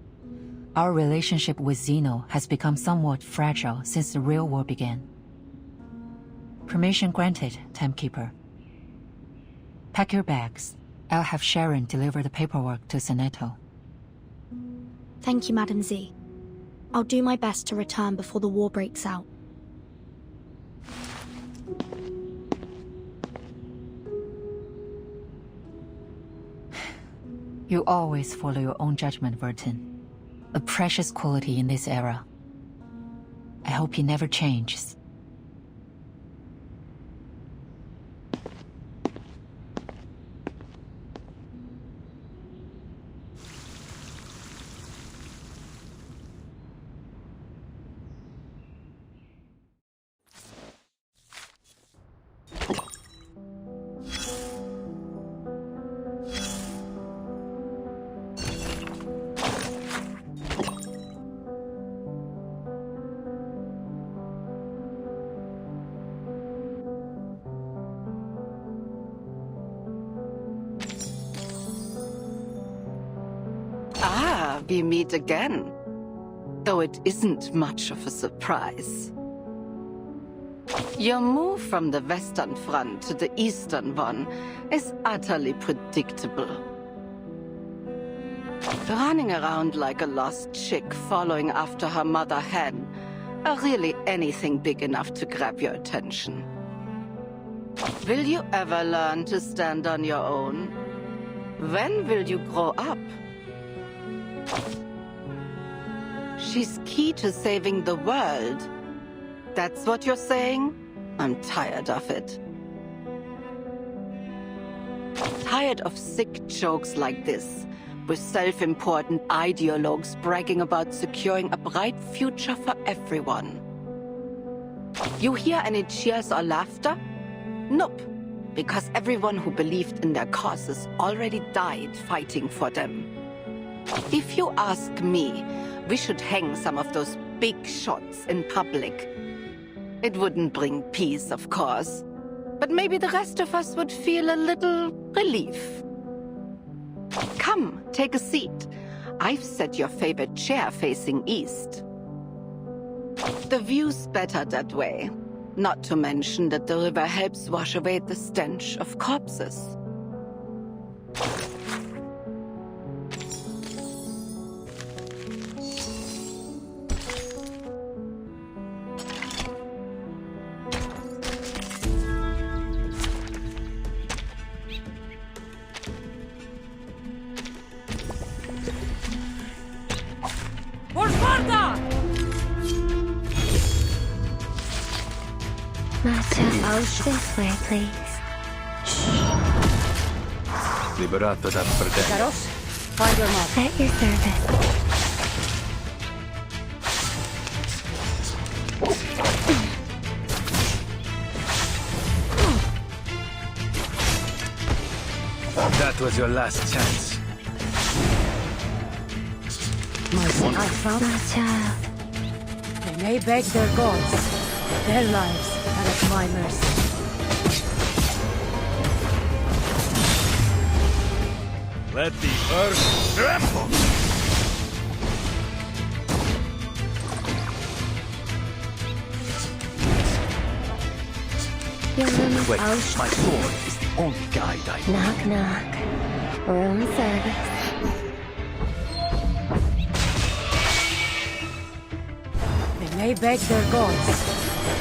Our relationship with Xeno has become somewhat fragile since the real war began. Permission granted, Timekeeper. Pack your bags. I'll have Sharon deliver the paperwork to Seneto. Thank you, Madam Z. I'll do my best to return before the war breaks out. You always follow your own judgment, Vertin. A precious quality in this era. I hope he never changes. We meet again, though it isn't much of a surprise. Your move from the Western Front to the Eastern one is utterly predictable. Running around like a lost chick following after her mother hen, or really anything big enough to grab your attention. Will you ever learn to stand on your own? When will you grow up? She's key to saving the world. That's what you're saying? I'm tired of it. Tired of sick jokes like this, with self-important ideologues bragging about securing a bright future for everyone. You hear any cheers or laughter? Nope, because everyone who believed in their causes already died fighting for them. If you ask me, we should hang some of those big shots in public. It wouldn't bring peace, of course, but maybe the rest of us would feel a little relief. Come, take a seat. I've set your favorite chair facing east. The view's better that way, not to mention that the river helps wash away the stench of corpses. This way, please. Liberato da Perdere. Karos, find your mark. At your service. That was your last chance. My son, I found my child. They may beg their gods. Their lives are at my mercy. Let the earth tremble! Wait, my sword is the only guide I need. Knock, knock. Room service. They may beg their gods.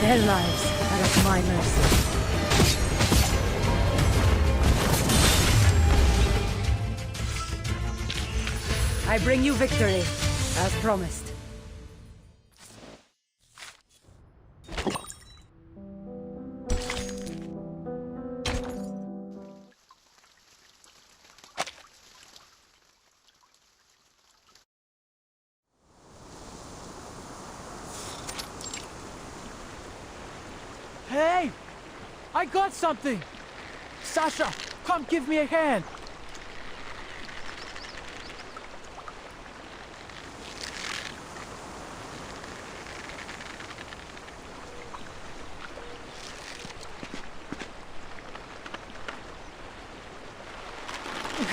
Their lives are at my mercy. I bring you victory, as promised. Hey! I got something! Sasha, come give me a hand!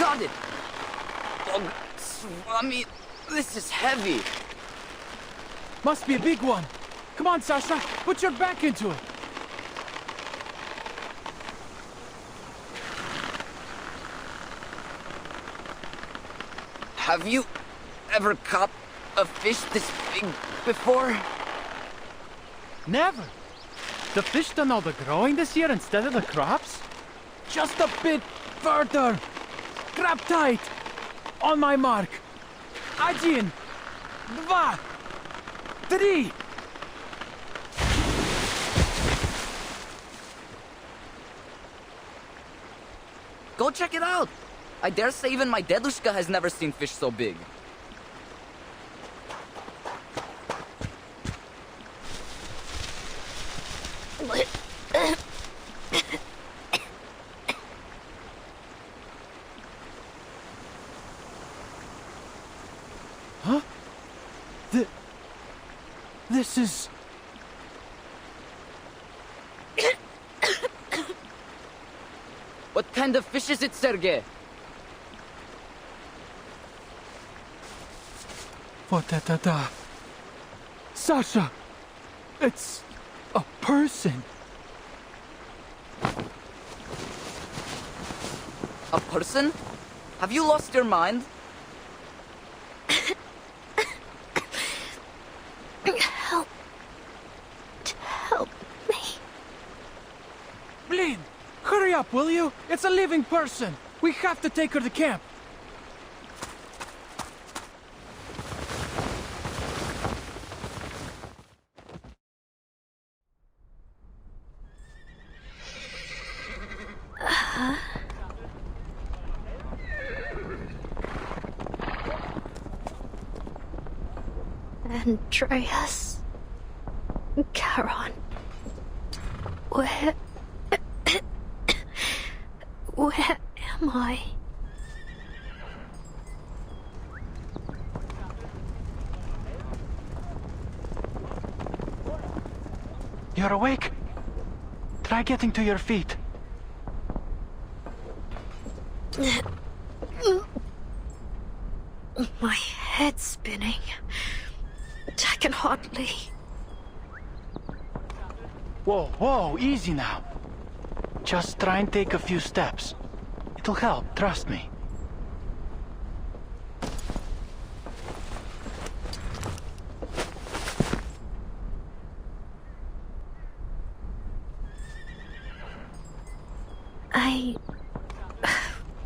got it! Oh, Swami, this is heavy. Must be a big one. Come on, Sasha, put your back into it. Have you ever caught a fish this big before? Never. The fish done all the growing this year instead of the crops? Just a bit further. Grab tight. On my mark. 1, 2, 3. Go check it out. I dare say even my dedushka has never seen fish so big. Huh? This is... What kind of fish is it, Sergei? What da. Sasha! It's a person. A person? Have you lost your mind? Help me. Blin, hurry up, will you? It's a living person. We have to take her to camp. Andreas. Charon. Where am I? You're awake? Try getting to your feet. My head's spinning. I can hardly... Whoa, easy now. Just try and take a few steps. It'll help, trust me.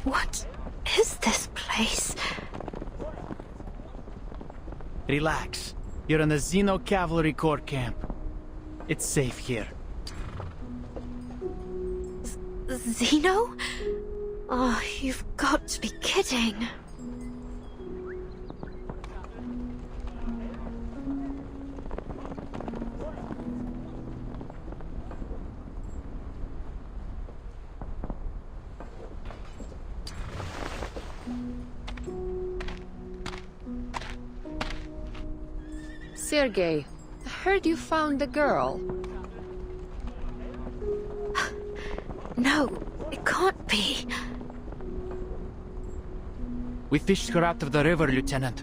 What is this place? Relax. You're in the Xeno Cavalry Corps camp. It's safe here. Xeno? Oh, you've got to be kidding. Sergei, I heard you found the girl. No, it can't be. We fished her out of the river, Lieutenant.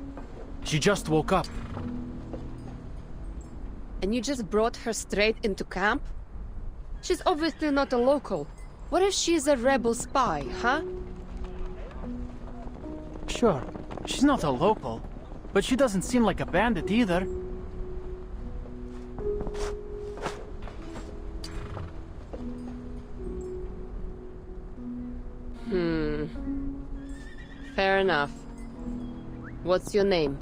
She just woke up. And you just brought her straight into camp? She's obviously not a local. What if she's a rebel spy, huh? Sure, she's not a local, but she doesn't seem like a bandit either. Fair enough. What's your name?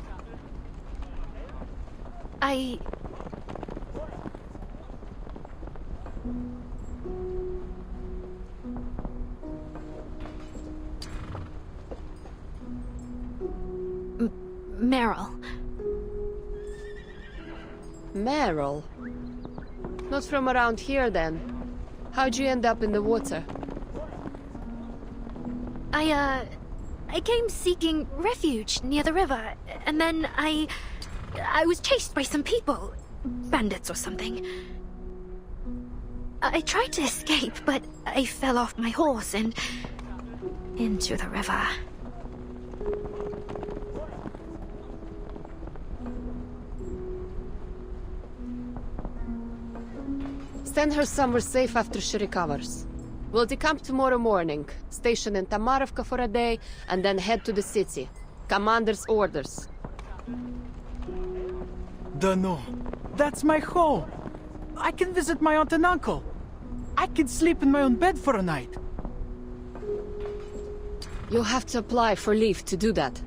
Meryl. Meryl? Not from around here, then. How'd you end up in the water? I came seeking refuge near the river, and then I was chased by some people. Bandits or something. I tried to escape, but I fell off my horse and Into the river. Send her somewhere safe after she recovers. We'll decamp tomorrow morning, station in Tamarovka for a day, and then head to the city. Commander's orders. Dunno. That's my home. I can visit my aunt and uncle. I can sleep in my own bed for a night. You'll have to apply for leave to do that.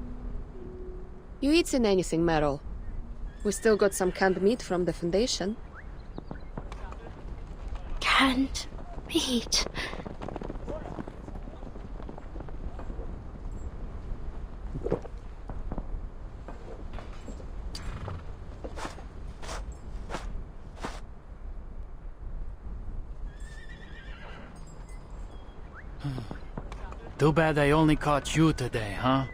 You eaten anything, Meryl? We still got some canned meat from the Foundation. Canned meat? Too bad I only caught you today, huh?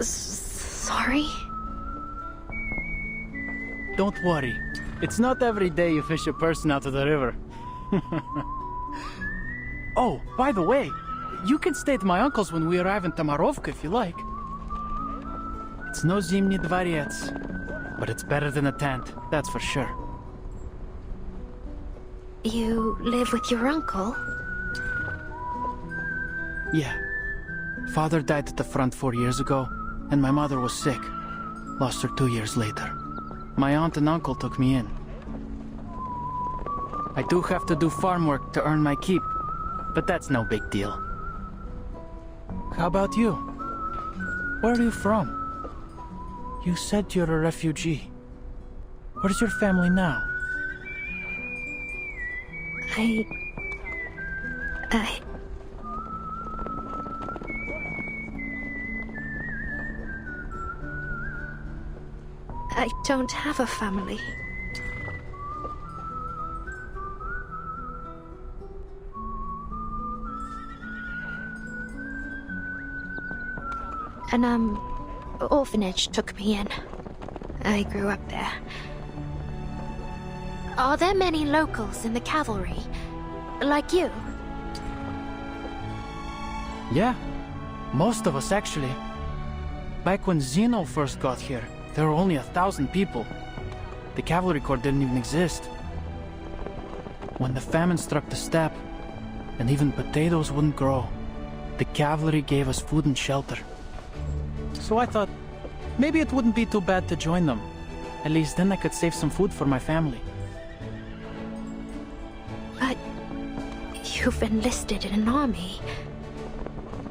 Sorry? Don't worry. It's not every day you fish a person out of the river. Oh, by the way, you can stay at my uncle's when we arrive in Tamarovka if you like. It's no Zimny Dvorets, but it's better than a tent, that's for sure. You live with your uncle? Yeah. Father died at the front 4 years ago, and my mother was sick. Lost her 2 years later. My aunt and uncle took me in. I do have to do farm work to earn my keep, but that's no big deal. How about you? Where are you from? You said you're a refugee. Where's your family now? I don't have a family. An orphanage took me in. I grew up there. Are there many locals in the cavalry? Like you? Yeah. Most of us, actually. Back when Zeno first got here, there were only 1,000 people. The cavalry corps didn't even exist. When the famine struck the steppe, and even potatoes wouldn't grow, the cavalry gave us food and shelter. So I thought, maybe it wouldn't be too bad to join them. At least then I could save some food for my family. But you've enlisted in an army.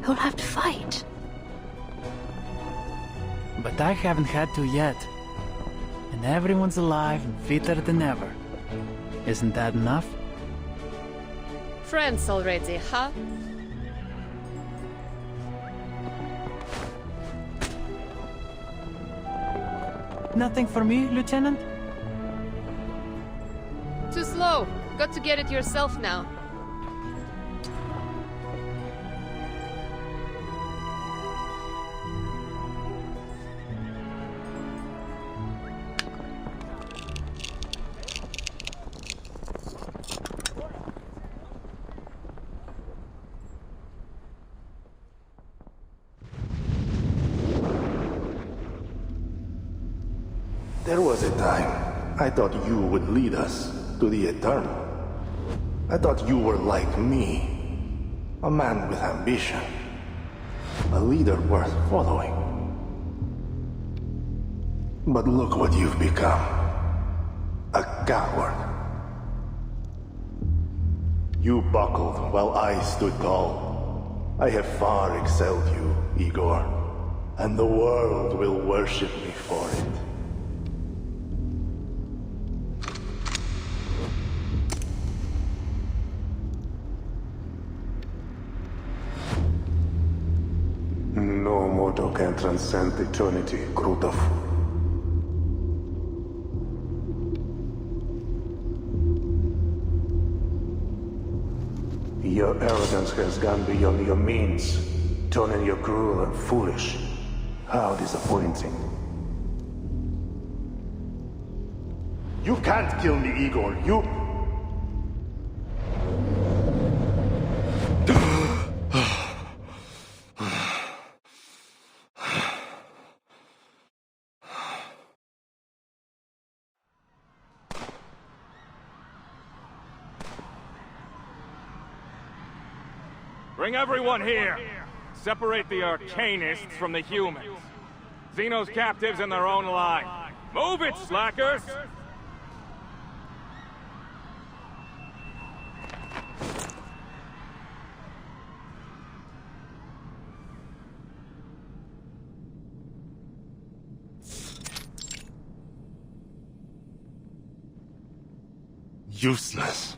You'll have to fight. But I haven't had to yet. And everyone's alive and fitter than ever. Isn't that enough? Friends already, huh? Nothing for me, Lieutenant? Too slow. Got to get it yourself now. There was a time I thought you would lead us to the Eternal. I thought you were like me, a man with ambition, a leader worth following. But look what you've become. A coward. You buckled while I stood tall. I have far excelled you, Igor, and the world will worship me for it. No mortal can transcend eternity, Krutov. Your arrogance has gone beyond your means, turning you cruel and foolish. How disappointing. You can't kill me, Igor. Bring everyone here! Separate the Arcanists from the humans. Xeno's captives in their own line. Move it, slackers! Useless.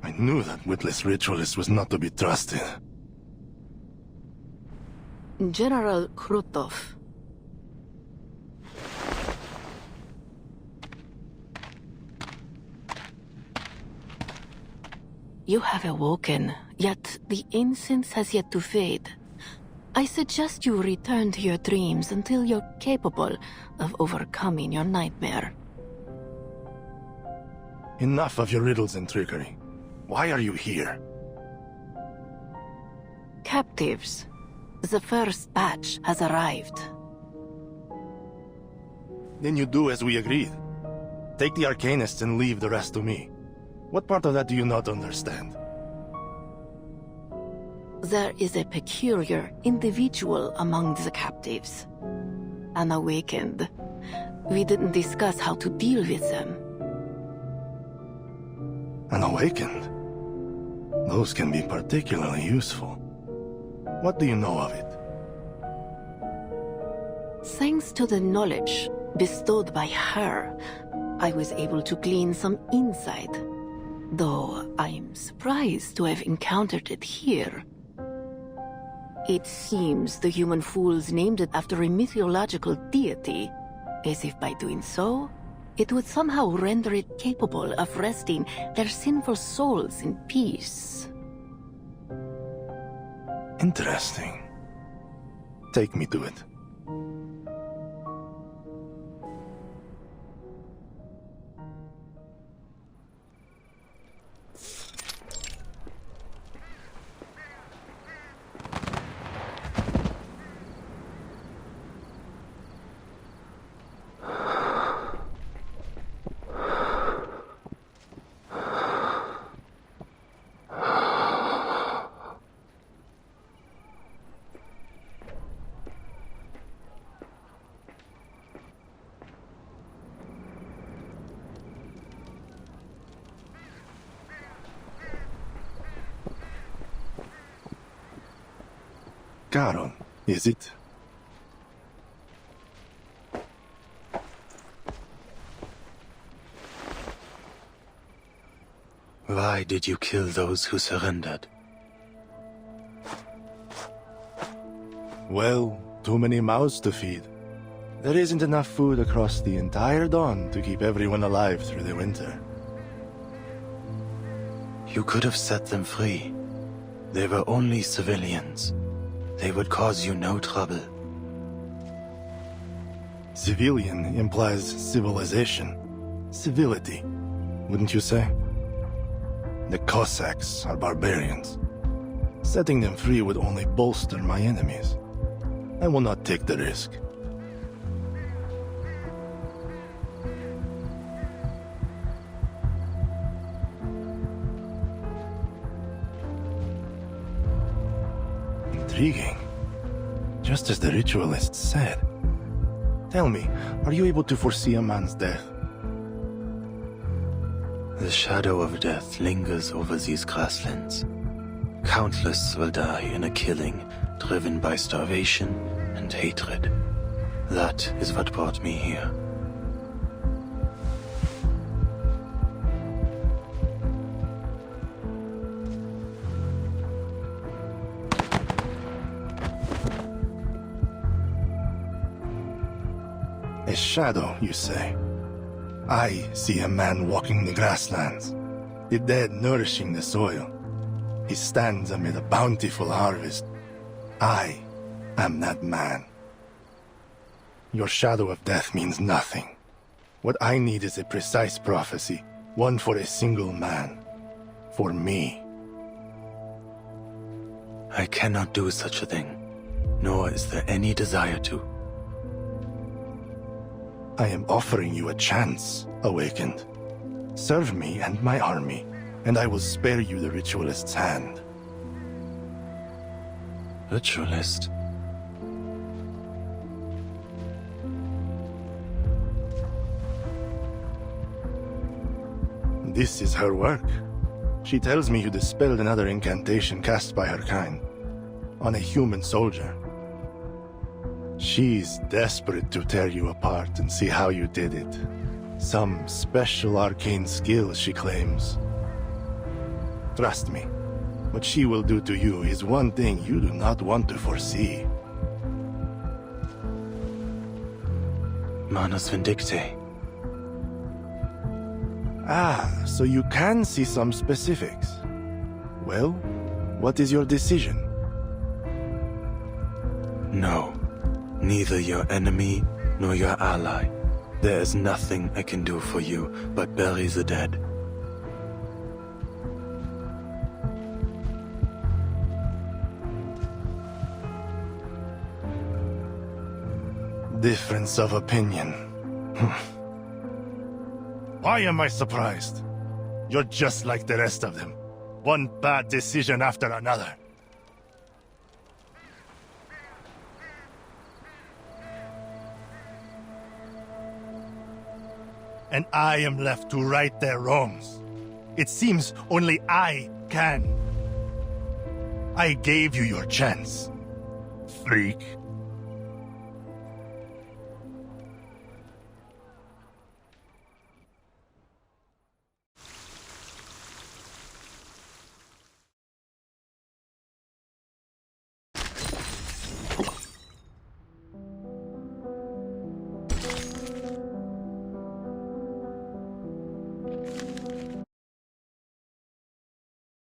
I knew that witless ritualist was not to be trusted. General Krutov. You have awoken, yet the incense has yet to fade. I suggest you return to your dreams until you're capable of overcoming your nightmare. Enough of your riddles and trickery. Why are you here? Captives. The first batch has arrived. Then you do as we agreed. Take the Arcanists and leave the rest to me. What part of that do you not understand? There is a peculiar individual among the captives. Unawakened. We didn't discuss how to deal with them. Unawakened? Those can be particularly useful. What do you know of it? Thanks to the knowledge bestowed by her, I was able to glean some insight. Though I'm surprised to have encountered it here. It seems the human fools named it after a mythological deity, as if by doing so, it would somehow render it capable of resting their sinful souls in peace. Interesting. Take me to it. Charon, is it? Why did you kill those who surrendered? Well, too many mouths to feed. There isn't enough food across the entire Dawn to keep everyone alive through the winter. You could have set them free. They were only civilians. They would cause you no trouble. Civilian implies civilization. Civility, wouldn't you say? The Cossacks are barbarians. Setting them free would only bolster my enemies. I will not take the risk. Intriguing. Just as the ritualists said. Tell me, are you able to foresee a man's death? The shadow of death lingers over these grasslands. Countless will die in a killing driven by starvation and hatred. That is what brought me here. A shadow, you say? I see a man walking the grasslands, the dead nourishing the soil. He stands amid a bountiful harvest. I am that man. Your shadow of death means nothing. What I need is a precise prophecy, one for a single man. For me. I cannot do such a thing, nor is there any desire to. I am offering you a chance, Awakened. Serve me and my army, and I will spare you the Ritualist's hand. Ritualist. This is her work. She tells me you dispelled another incantation cast by her kind on a human soldier. She's desperate to tear you apart and see how you did it. Some special arcane skill, she claims. Trust me, what she will do to you is one thing you do not want to foresee. Manus Vindictae. Ah, so you can see some specifics. Well, what is your decision? No. Neither your enemy nor your ally. There is nothing I can do for you but bury the dead. Difference of opinion. Why am I surprised? You're just like the rest of them. One bad decision after another. And I am left to right their wrongs. It seems only I can. I gave you your chance, freak.